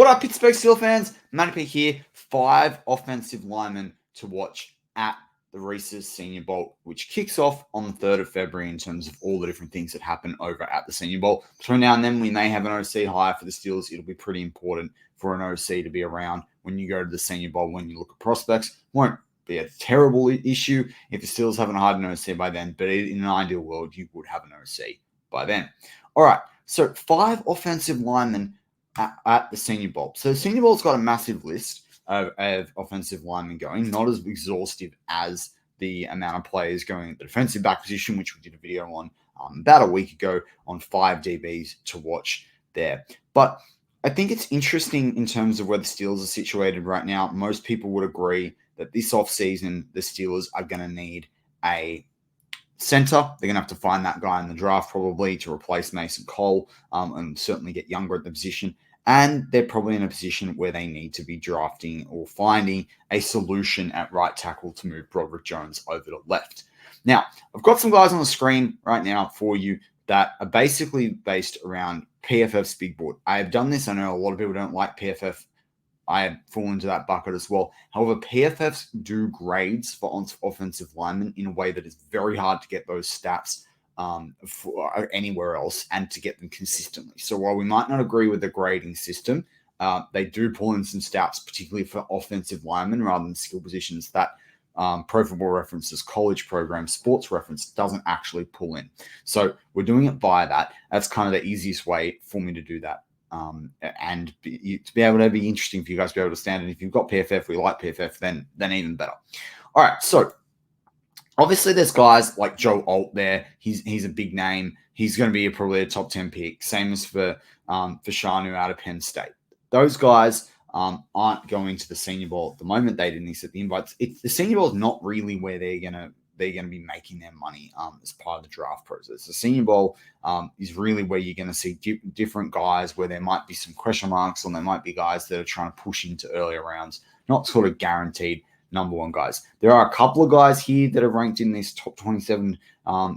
What up, Pittsburgh Steelers fans? Matty here. 5 offensive linemen to watch at the Reese's Senior Bowl, which kicks off on the 3rd of February in terms of all the different things that happen over at the Senior Bowl. Between now and then, we may have an OC hire for the Steelers. It'll be pretty important for an OC to be around when you go to the Senior Bowl. When you look at prospects, won't be a terrible issue if the Steelers haven't hired an OC by then, but in an ideal world, you would have an OC by then. All right, so 5 offensive linemen at the Senior Bowl. So the Senior Bowl's got a massive list of offensive linemen going, not as exhaustive as the amount of players going at the defensive back position, which we did a video on about a week ago on 5 DBs to watch there. But I think it's interesting in terms of where the Steelers are situated right now. Most people would agree that this offseason, the Steelers are going to need a center. They're going to have to find that guy in the draft probably to replace Mason Cole and certainly get younger at the position. And they're probably in a position where they need to be drafting or finding a solution at right tackle to move Broderick Jones over to left. Now, I've got some guys on the screen right now for you that are basically based around PFF's big board. I have done this. I know a lot of people don't like PFF. I have fallen into that bucket as well. However, PFFs do grades for offensive linemen in a way that is very hard to get those stats for anywhere else and to get them consistently. So while we might not agree with the grading system, they do pull in some stats, particularly for offensive linemen rather than skill positions that Pro Football Reference's college program, Sports Reference, doesn't actually pull in. So we're doing it via that. That's kind of the easiest way for me to do that. To be able to be interesting for you guys to be able to stand. And if you've got PFF, we like PFF, then even better. All right, so obviously there's guys like Joe Alt there. He's a big name. He's going to be probably a top 10 pick. Same as for Shanu out of Penn State. Those guys aren't going to the Senior Bowl at the moment. They didn't accept the invites. The Senior Bowl is not really where they're going to be making their money as part of the draft process. The Senior Bowl is really where you're going to see different guys where there might be some question marks, or there might be guys that are trying to push into earlier rounds, not sort of guaranteed number one guys. There are a couple of guys here that are ranked in these top 27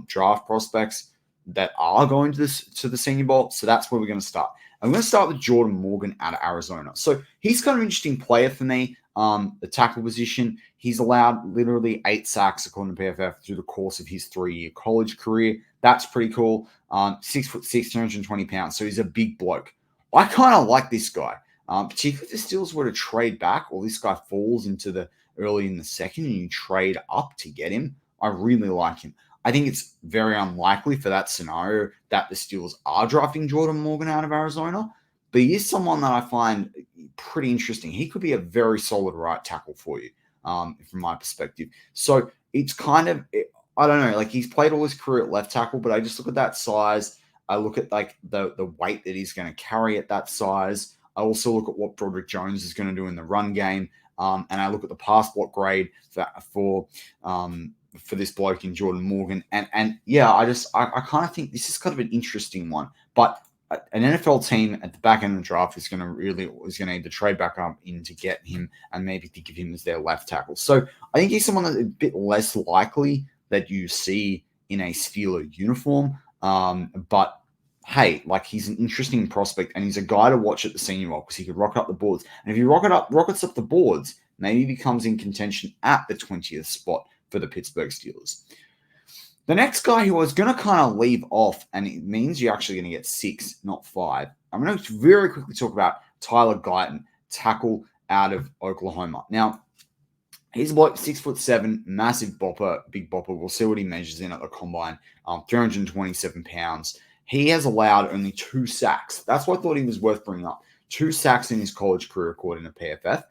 draft prospects that are going to the Senior Bowl. So that's where we're going to start. I'm going to start with Jordan Morgan out of Arizona. So he's kind of an interesting player for me. The tackle position, he's allowed literally 8 sacks according to PFF through the course of his 3-year college career. That's pretty cool. 6'6", 220 pounds. So he's a big bloke. I kind of like this guy, particularly if the Steelers were to trade back, or this guy falls into the early in the second and you trade up to get him. I really like him. I think it's very unlikely for that scenario that the Steelers are drafting Jordan Morgan out of Arizona, but he is someone that I find pretty interesting. He could be a very solid right tackle for you, from my perspective. So it's kind of, I don't know, like he's played all his career at left tackle, but I just look at that size. I look at like the weight that he's going to carry at that size. I also look at what Broderick Jones is going to do in the run game. And I look at the pass block grade for this bloke in Jordan Morgan. And yeah, I kind of think this is kind of an interesting one. But an NFL team at the back end of the draft is going to either trade back up in to get him and maybe think of him as their left tackle. So I think he's someone that's a bit less likely that you see in a Steeler uniform. But hey, like he's an interesting prospect, and he's a guy to watch at the Senior Bowl because he could rocket up the boards. And if he rockets up the boards, maybe he becomes in contention at the 20th spot for the Pittsburgh Steelers. The next guy who I was going to kind of leave off, and it means you're actually going to get 6, not 5. I'm going to very quickly talk about Tyler Guyton, tackle out of Oklahoma. Now, he's like 6'7", massive bopper, big bopper. We'll see what he measures in at the combine. 327 pounds. He has allowed only 2 sacks. That's why I thought he was worth bringing up. 2 sacks in his college career, according to PFF.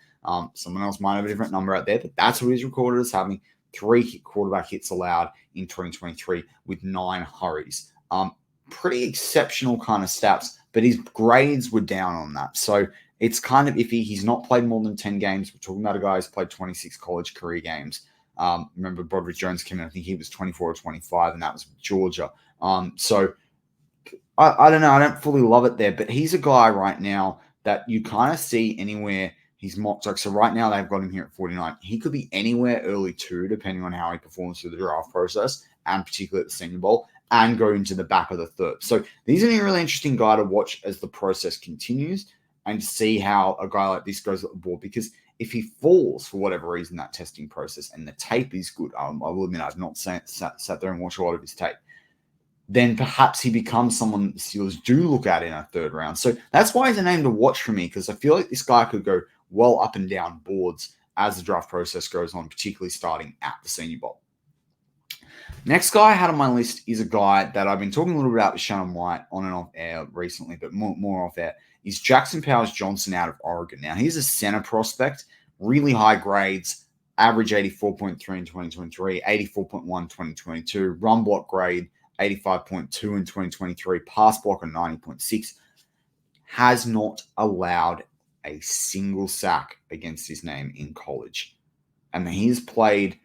Someone else might have a different number out there, but that's what he's recorded as having. 3 quarterback hits allowed in 2023 with 9 hurries. Pretty exceptional kind of stats, but his grades were down on that. So it's kind of iffy. He's not played more than 10 games. We're talking about a guy who's played 26 college career games. Remember, Broderick Jones came in, I think he was 24 or 25, and that was with Georgia. So I don't know. I don't fully love it there, but he's a guy right now that you kind of see anywhere. He's mocked. So right now they've got him here at 49. He could be anywhere early 2, depending on how he performs through the draft process, and particularly at the Senior Bowl, and go into the back of the 3rd. So he's a really interesting guy to watch as the process continues. and see how a guy like this goes at the board. Because if he falls for whatever reason, that testing process, and the tape is good, I will admit I've not sat there and watched a lot of his tape, then perhaps he becomes someone the Steelers do look at in a third round. So that's why he's a name to watch for me, because I feel like this guy could go well up and down boards as the draft process goes on, particularly starting at the Senior Bowl. Next guy I had on my list is a guy that I've been talking a little bit about with Shannon White on and off air recently, but more off air, is Jackson Powers-Johnson out of Oregon. Now, he's a center prospect, really high grades, average 84.3 in 2023, 84.1 in 2022, run block grade 85.2 in 2023, pass block of 90.6, has not allowed a single sack against his name in college. And he's played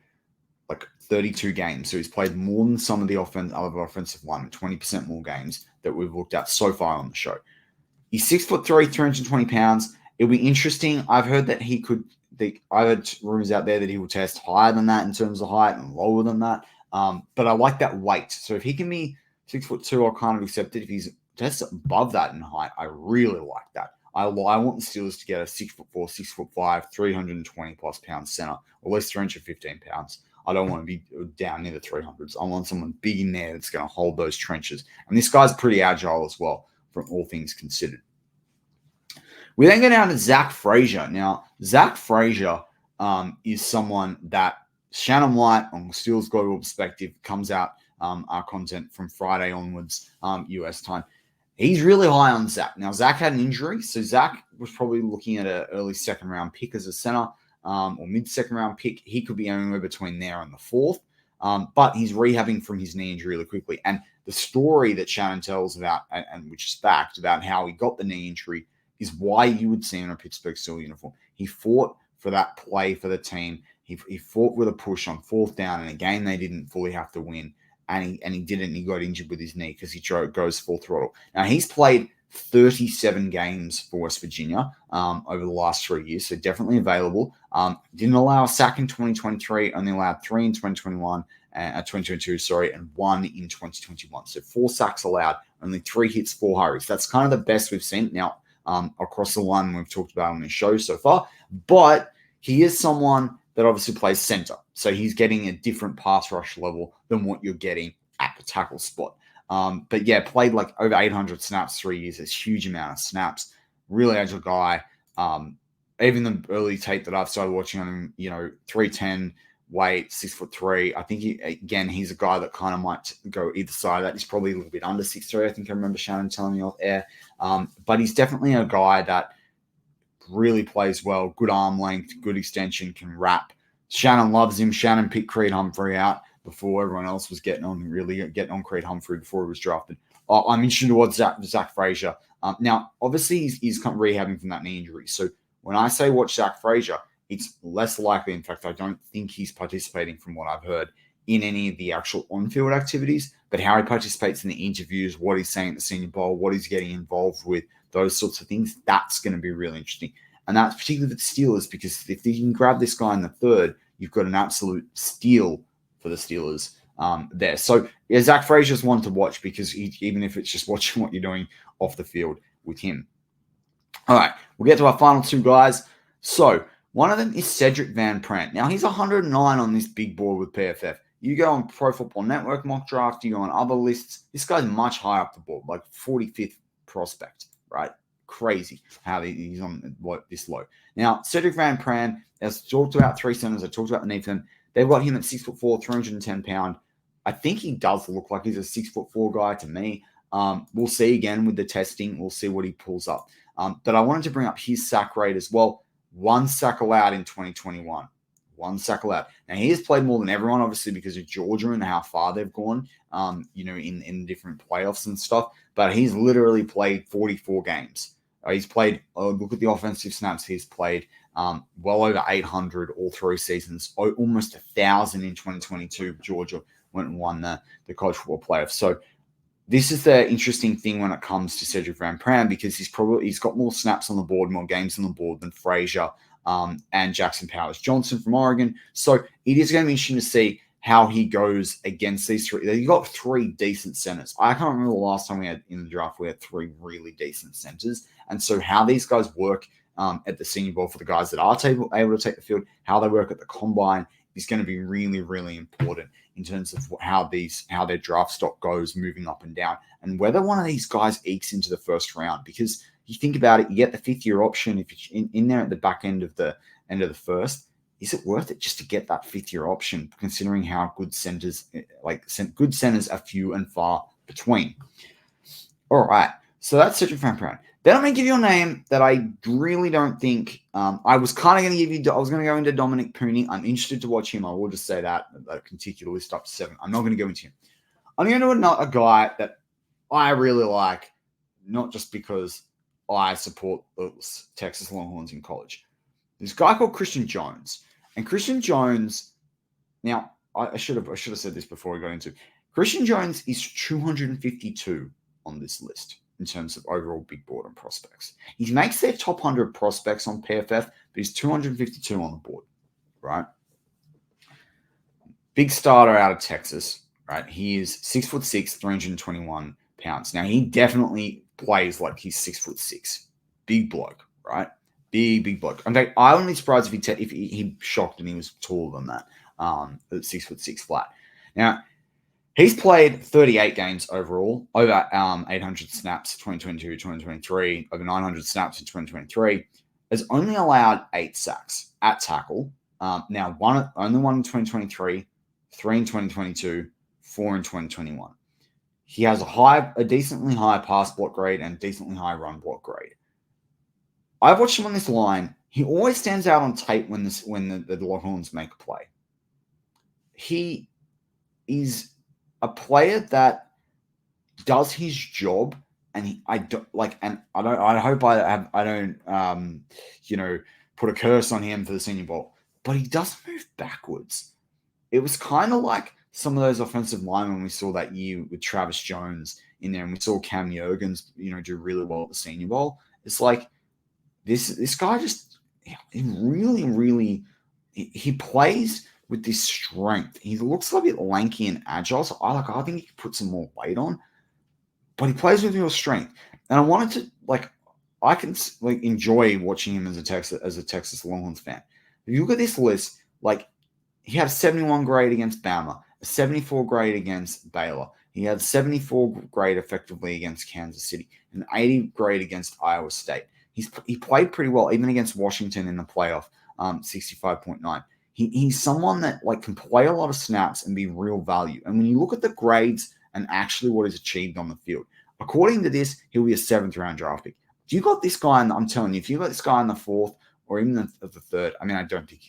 like 32 games. So he's played more than some of the other offensive linemen, 20% more games that we've looked at so far on the show. He's 6'3", 320 pounds. It'll be interesting. I've heard that I heard rumors out there that he will test higher than that in terms of height and lower than that. But I like that weight. So if he can be 6'2", I'll kind of accept it. If he's just above that in height, I really like that. I want the Steelers to get a 6'4", 6'5", 320 plus pound center, or at least 315 pounds. I don't want to be down near the 300s. I want someone big in there that's going to hold those trenches. And this guy's pretty agile as well, from all things considered. We then go down to Zack Frasier. Now, Zack Frasier is someone that Shannon White on Steelers Global Perspective comes out our content from Friday onwards, US time. He's really high on Zach. Now, Zach had an injury, so Zach was probably looking at an early second-round pick as a center, or mid-second-round pick. He could be anywhere between there and the fourth, but he's rehabbing from his knee injury really quickly. And the story that Shannon tells about, and which is fact, about how he got the knee injury is why you would see him in a Pittsburgh Steelers uniform. He fought for that play for the team. He fought with a push on fourth down in a game they didn't fully have to win. And he didn't. He got injured with his knee because he goes full throttle. Now, he's played 37 games for West Virginia over the last 3 years, so definitely available. Didn't allow a sack in 2023, only allowed 3 in 2022, and 1 in 2021. So 4 sacks allowed, only 3 hits, 4 hurries. That's kind of the best we've seen now across the line we've talked about on this show so far. But he is someone that obviously plays center. So he's getting a different pass rush level than what you're getting at the tackle spot. But yeah, played like over 800 snaps 3 years. It's a huge amount of snaps. Really agile guy. Even the early tape that I've started watching on him, 310 weight, 6'3". I think he's a guy that kind of might go either side of that. He's probably a little bit under 6'3". I think I remember Shannon telling me off air. But he's definitely a guy that really plays well, good arm length, good extension, can wrap. Shannon loves him. Shannon picked Creed Humphrey out before everyone else was getting on Creed Humphrey before he was drafted. I'm interested towards Zack Frasier. Now, obviously, he's kind of rehabbing from that knee injury. So when I say watch Zack Frasier, it's less likely. In fact, I don't think he's participating, from what I've heard, in any of the actual on-field activities, but how he participates in the interviews, what he's saying at the Senior Bowl, what he's getting involved with, those sorts of things, that's going to be really interesting. And that's particularly for the Steelers, because if you can grab this guy in the third, you've got an absolute steal for the Steelers there. So, yeah, Zack Frasier's one to watch, because even if it's just watching what you're doing off the field with him. All right, we'll get to our final 2 guys. So, one of them is Cedric VanPeters. Now, he's 109 on this big board with PFF. You go on Pro Football Network mock draft, you go on other lists, this guy's much higher up the board, like 45th prospect, right? Crazy how he's on this low. Now, Cedric VanPeters, as talked about 3 centers, I talked about the need for them. They've got him at 6'4", 310 pound. I think he does look like he's a 6'4" guy to me. We'll see again with the testing. We'll see what he pulls up. But I wanted to bring up his sack rate as well. 1 sack allowed in 2021. 1 sack allowed. Now, he has played more than everyone, obviously, because of Georgia and how far they've gone, in different playoffs and stuff. But he's literally played 44 games. He's played, look at the offensive snaps he's played, well over 800 all 3 seasons, almost 1,000 in 2022. Georgia went and won the college football playoffs. So this is the interesting thing when it comes to Cedric VanPeters, because he's got more snaps on the board, more games on the board than Frasier and Jackson Powers-Johnson from Oregon. So it is going to be interesting to see how he goes against these 3. You've got 3 decent centers. I can't remember the last time we had in the draft, we had 3 really decent centers. And so how these guys work at the Senior Bowl for the guys that are able to take the field, how they work at the combine is going to be really, really important in terms of how their draft stock goes moving up and down, and whether one of these guys ekes into the first round. Because you think about it, you get the 5th-year option if you're in there at the back end of the first. Is it worth it just to get that 5th-year option, considering how good centers are few and far between? All right, so that's Cedric VanPeters. Then I'm going to give you a name that I really don't think I was kind of going to give you. I was going to go into Dominic Pooney. I'm interested to watch him. I will just say that continue the list up to 7. I'm not going to go into him. I'm going to a guy that I really like, not just because I support the Texas Longhorns in college. This guy called Christian Jones. And Christian Jones, now I should have said this before we got into it. Christian Jones is 252 on this list in terms of overall big board and prospects. He makes their top 100 prospects on PFF, but he's 252 on the board, right? Big starter out of Texas, right? He is 6'6", 321 pounds. Now, he definitely plays like he's 6'6". Big bloke, right? Big bloke. In fact, I wouldn't be surprised if he shocked and he was taller than that, at 6'6" flat. Now, he's played 38 games overall, over 800 snaps 2022, 2023, over 900 snaps in 2023. Has only allowed 8 sacks at tackle. Now, only one in 2023, 3 in 2022, 4 in 2021. He has a decently high pass block grade and decently high run block grade. I've watched him on this line. He always stands out on tape when the Longhorns make a play. He is a player that does his job, and I hope I don't put a curse on him for the Senior Bowl, but he doesn't move backwards. It was kind of like some of those offensive linemen we saw that year with Travis Jones in there, and we saw Cam Jurgens, do really well at the Senior Bowl. It's like this guy just he plays with this strength. He looks a bit lanky and agile, so I think he could put some more weight on, but he plays with real strength. And I wanted to I can enjoy watching him as a Texas Longhorns fan. If you look at this list, he had a 71 grade against Bama, a 74 grade against Baylor. He had a 74 grade effectively against Kansas City, an 80 grade against Iowa State. He played pretty well, even against Washington in the playoff, 65.9. He's someone that can play a lot of snaps and be real value. And when you look at the grades and actually what is achieved on the field, according to this, he'll be a 7th-round draft pick. If you got this guy, I'm telling you, if you got this guy in the 4th or even the 3rd, I mean, I don't think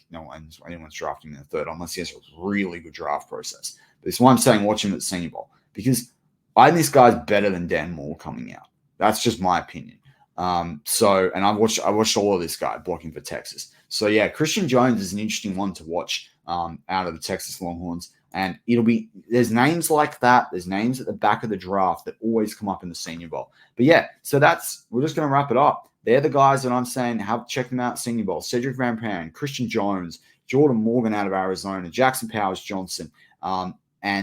anyone's drafting in the 3rd unless he has a really good draft process. But it's why I'm saying watch him at the Senior Bowl, because I think this guy's better than Dan Moore coming out. That's just my opinion. And I watched all of this guy blocking for Texas. So yeah, Christian Jones is an interesting one to watch out of the Texas Longhorns. And there's names like that. There's names at the back of the draft that always come up in the Senior Bowl. But yeah, so we're just going to wrap it up. They're the guys that I'm saying, check them out, Senior Bowl. Cedric VanPeters, Christian Jones, Jordan Morgan out of Arizona, Jackson Powers Johnson. And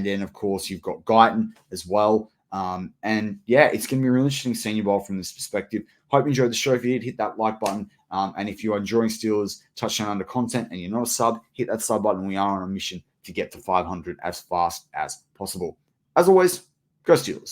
then, of course, you've got Guyton as well. And yeah, it's going to be a really interesting Senior Bowl from this perspective. Hope you enjoyed the show. If you did, hit that like button. And if you are enjoying Steelers touchdown under content and you're not a sub, hit that sub button. We are on a mission to get to 500 as fast as possible. As always, go Steelers.